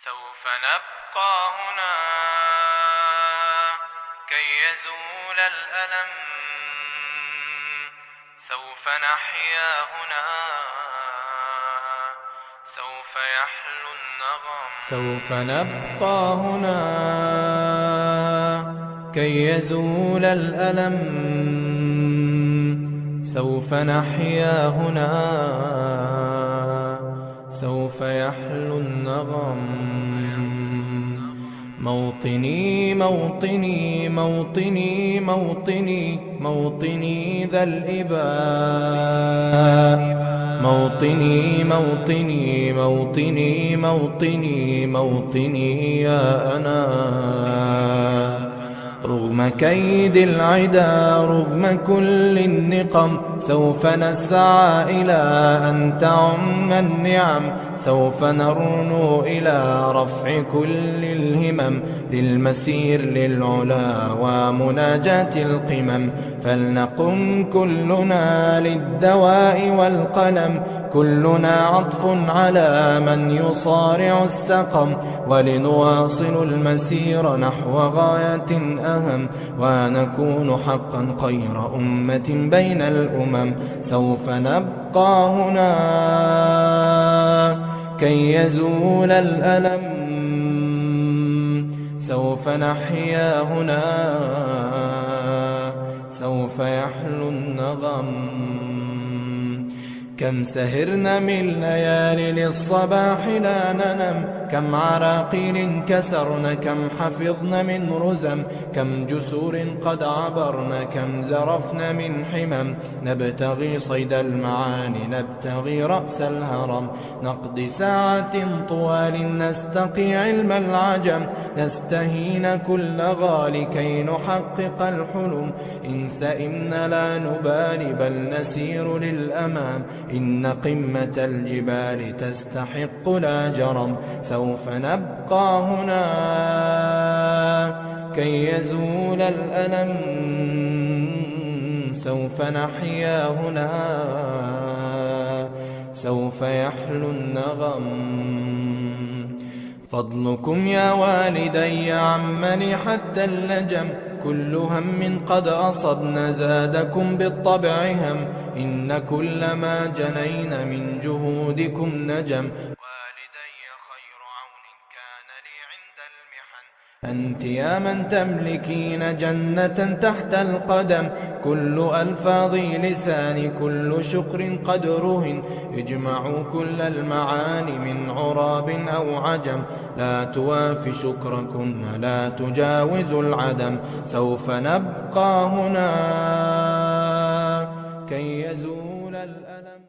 سوف نبقى هنا كي يزول الألم، سوف نحيا هنا، سوف يحلو النغم. سوف نبقى هنا كي يزول الألم، سوف نحيا هنا، سوف يحلو النغم. موطني موطني موطني موطني موطني ذا الإباء، موطني موطني موطني موطني موطني يا أنا. رغم كيد العدا رغم كل النقم، سوف نسعى إلى أن تعم النعم، سوف نرنو إلى رفع كل الهمم، للمسير للعلا ومناجاة القمم. فلنقم كلنا للدواء والقلم، كلنا عطف على من يصارع السقم، ولنواصل المسير نحو غاية أهم، ونكون حقا خير أمة بين الأمم. سوف نبقى هنا كي يزول الألم، سوف نحيا هنا، سوف يحلو النغم. كم سهرنا من ليالي للصباح لا ننم، كم عراقيل كسرن، كم حفظن من رزم، كم جسور قد عبرن، كم زرفن من حمم. نبتغي صيد المعاني، نبتغي رأس الهرم، نقضي ساعة طوال نستقي علم العجم، نستهين كل غال كي نحقق الحلم. إن سئمنا لا نبالي بل نسير للأمام، إن قمة الجبال تستحق لا جرم. سوف نبقى هنا كي يزول الألم، سوف نحيا هنا، سوف يحلو النغم. فضلكم يا والدي عمني حتى اللجم، كل هم قد أصبنا زادكم بالطبع هم، إن كل ما جنينا من جهودكم نجم. والدي خير عون كان لي عند المحن، أنت يا من تملكين جنة تحت القدم. كل ألفاظ لساني كل شكر قد رهن، اجمعوا كل المعاني من عراب أو عجم، لا توافي شكركن لا تجاوز العدم. سوف نبقى هنا كي يزول الألم.